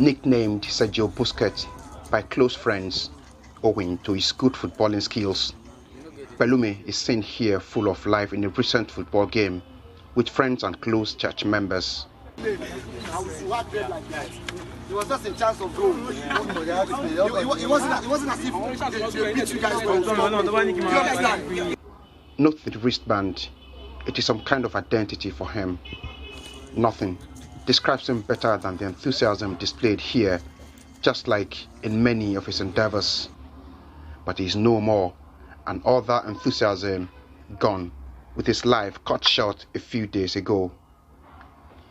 Nicknamed Sergio Busquets by close friends owing to his good footballing skills, Pelumi is seen here full of life in a recent football game with friends and close church members. It was just a chance of goal. It wasn't as if they beat you guys. Note the wristband. It is some kind of identity for him. Nothing describes him better than the enthusiasm displayed here, just like in many of his endeavors. But he is no more, and all that enthusiasm gone, with his life cut short a few days ago.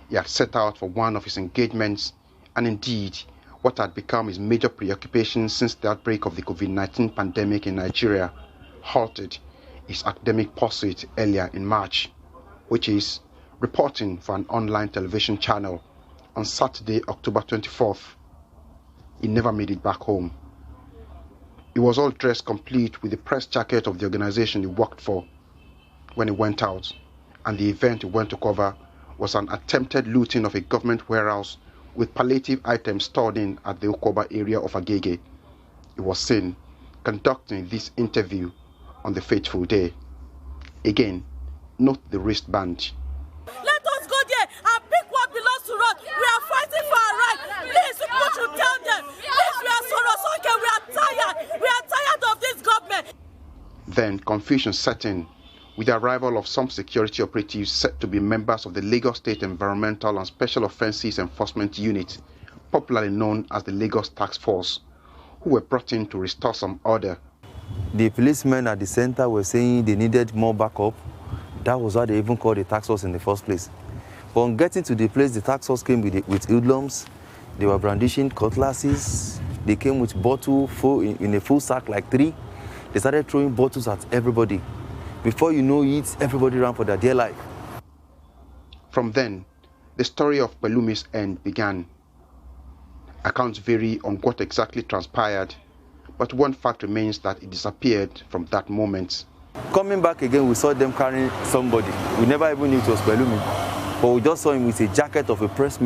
He had set out for one of his engagements, and indeed, what had become his major preoccupation since the outbreak of the COVID-19 pandemic in Nigeria halted his academic pursuit earlier in March, which is reporting for an online television channel on Saturday, October 24th. He never made it back home. He was all dressed complete with the press jacket of the organization he worked for when he went out, and the event he went to cover was an attempted looting of a government warehouse with palliative items stored in at the Oko Oba area of Agege. He was seen conducting this interview on the fateful day. Again, note the wristband. Let us go there and pick what belongs to us. We are fighting for our right. Please, people should tell them. Please, we are Sorosoke. We are tired. We are tired of this government. Then confusion set in with the arrival of some security operatives said to be members of the Lagos State Environmental and Special Offences Enforcement Unit, popularly known as the Lagos Task Force, who were brought in to restore some order. The policemen at the center were saying they needed more backup. That was why they even called the task force in the first place. But on getting to the place, the task force came with hoodlums. They were brandishing cutlasses. They came with bottle in a full sack, like 3. They started throwing bottles at everybody. Before you know it, everybody ran for their dear life. From then, the story of Pelumi's end began. Accounts vary on what exactly transpired, but one fact remains that he disappeared from that moment. Coming back again, we saw them carrying somebody. We never even knew it was Pelumi, but we just saw him with a jacket of a press.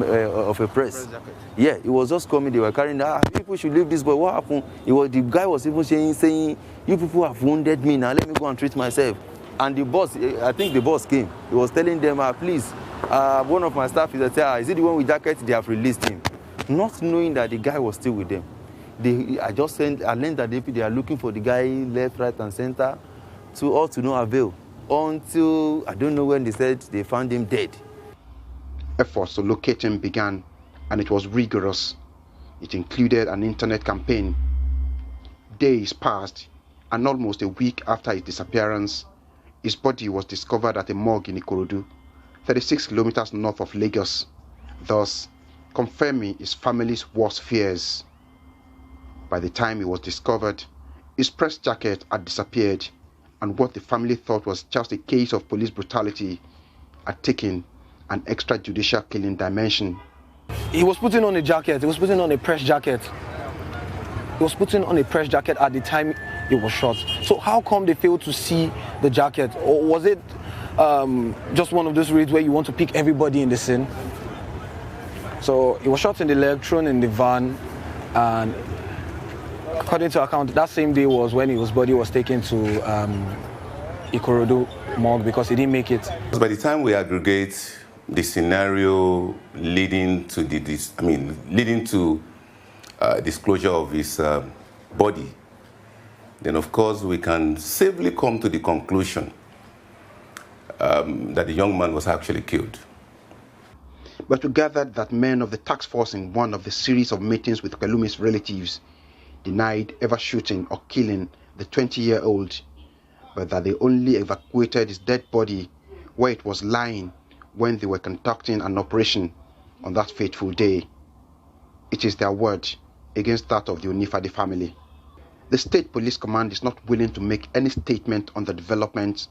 Yeah, he was just coming. They were carrying. People should leave this boy. What happened? The guy was even saying, "You people have wounded me. Now let me go and treat myself." And the boss, I think the boss came. He was telling them, "Please, one of my staff is it the one with jacket? They have released him," not knowing that the guy was still with them. I learned that they are looking for the guy left, right, and center. To no avail, until I don't know when they said they found him dead. Efforts to locate him began, and it was rigorous. It included an internet campaign. Days passed, and almost a week after his disappearance, his body was discovered at a morgue in Ikorodu, 36 kilometers north of Lagos, thus confirming his family's worst fears. By the time he was discovered, his press jacket had disappeared, and what the family thought was just a case of police brutality had taken an extrajudicial killing dimension. He was putting on a jacket. He was putting on a press jacket. He was putting on a press jacket at the time he was shot. So how come they failed to see the jacket? Or was it just one of those raids where you want to pick everybody in the scene? So he was shot in the leg, thrown in the van, and according to account, that same day was when his body was taken to Ikorodu morgue because he didn't make it. By the time we aggregate the scenario leading to disclosure of his body, then of course we can safely come to the conclusion that the young man was actually killed. But we gathered that men of the task force in one of the series of meetings with Pelumi's relatives denied ever shooting or killing the 20-year-old, but that they only evacuated his dead body where it was lying when they were conducting an operation on that fateful day. It is their word against that of the Onifade family. The State Police Command is not willing to make any statement on the developments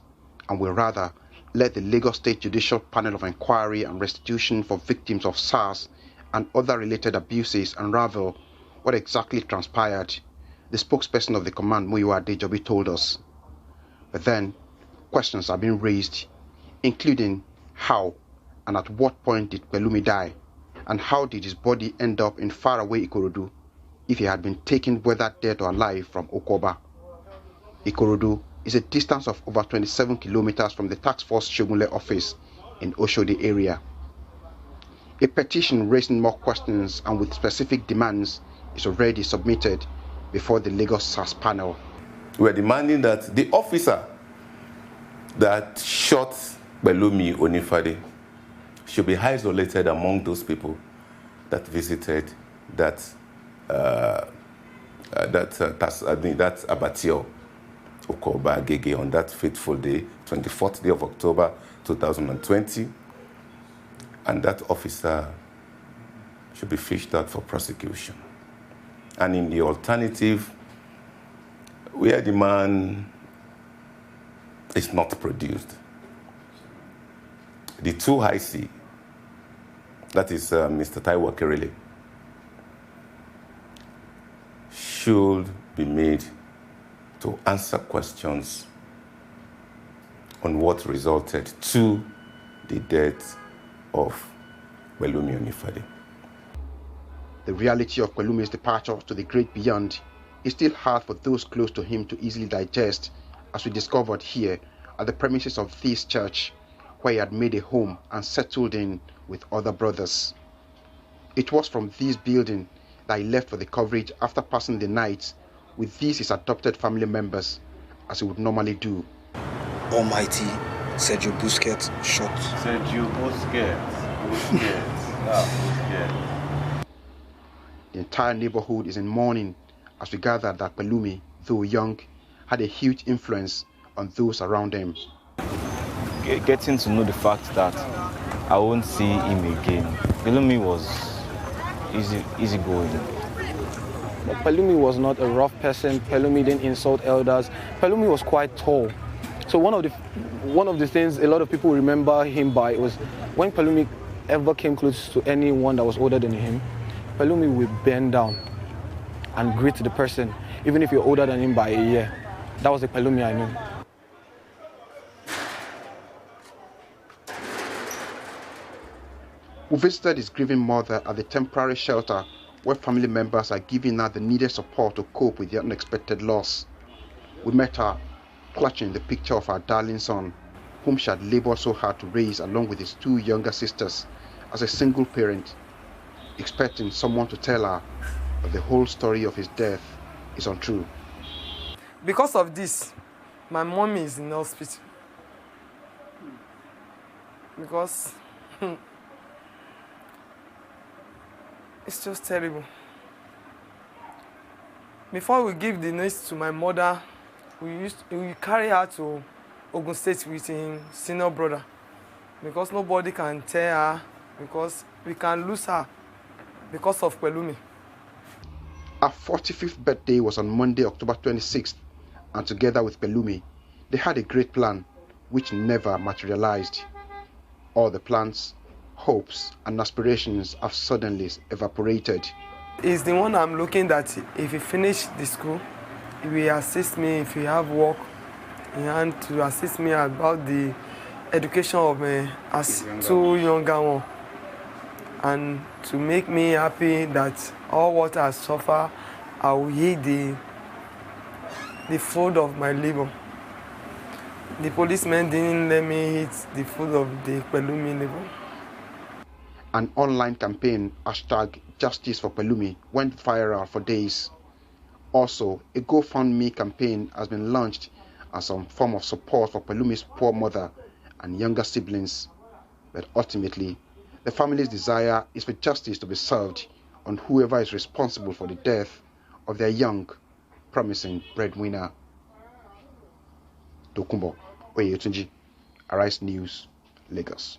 and will rather let the Lagos State Judicial Panel of Inquiry and Restitution for Victims of SARS and other related abuses unravel what exactly transpired, the spokesperson of the command, Muyiwa Adejobi, told us. But then, questions are being raised, including how and at what point did Pelumi die, And how did his body end up in faraway Ikorodu if he had been taken whether dead or alive from Oko Oba? Ikorodu is a distance of over 27 kilometers from the Task Force Shogunle office in Oshodi area. A petition raising more questions and with specific demands is already submitted before the Lagos SARS panel. We are demanding that the officer that shot Pelumi Onifade should be isolated among those people that visited that abattoir, Oko Oba Agege, on that fateful day, 24th day of October 2020, and that officer should be fished out for prosecution. And in the alternative, where the man is not produced, the 2IC, that is Mr. Taiwo Kerele, should be made to answer questions on what resulted to the death of Pelumi Onifade. The reality of Pelumi's departure to the great beyond is still hard for those close to him to easily digest, as we discovered here at the premises of this church, where he had made a home and settled in with other brothers. It was from this building that he left for the coverage after passing the night with these his adopted family members, as he would normally do. Almighty Sergio Busquets shot. Sergio Busquets. The entire neighborhood is in mourning as we gather that Pelumi, though young, had a huge influence on those around him. Getting to know the fact that I won't see him again. Pelumi was easygoing. But Pelumi was not a rough person. Pelumi didn't insult elders. Pelumi was quite tall. So one of the things a lot of people remember him by was when Pelumi ever came close to anyone that was older than him, Pelumi would bend down and greet the person, even if you're older than him by a year. That was the Pelumi I knew. We visited his grieving mother at the temporary shelter where family members are giving her the needed support to cope with the unexpected loss. We met her clutching the picture of her darling son, whom she had labored so hard to raise along with his two younger sisters as a single parent, expecting someone to tell her that the whole story of his death is untrue. Because of this, my mom is in hospital. Because it's just terrible. Before we give the news to my mother, we carry her to Ogun State with him senior brother, because nobody can tell her, because we can lose her because of Pelumi. Her 45th birthday was on Monday, October 26th, and together with Pelumi, they had a great plan which never materialized. All the plans, hopes and aspirations have suddenly evaporated. He's the one I'm looking at. If he finish the school, he will assist me if he have work in hand to assist me about the education of my two younger ones, and to make me happy that all what I suffer, I will eat the food of my labor. The policemen didn't let me eat the food of the Pelumi labor. An online campaign, #Justice for Pelumi, went viral for days. Also, a GoFundMe campaign has been launched as some form of support for Pelumi's poor mother and younger siblings. But ultimately, the family's desire is for justice to be served on whoever is responsible for the death of their young, promising breadwinner. Tokunbo Oyetunji, Arise News, Lagos.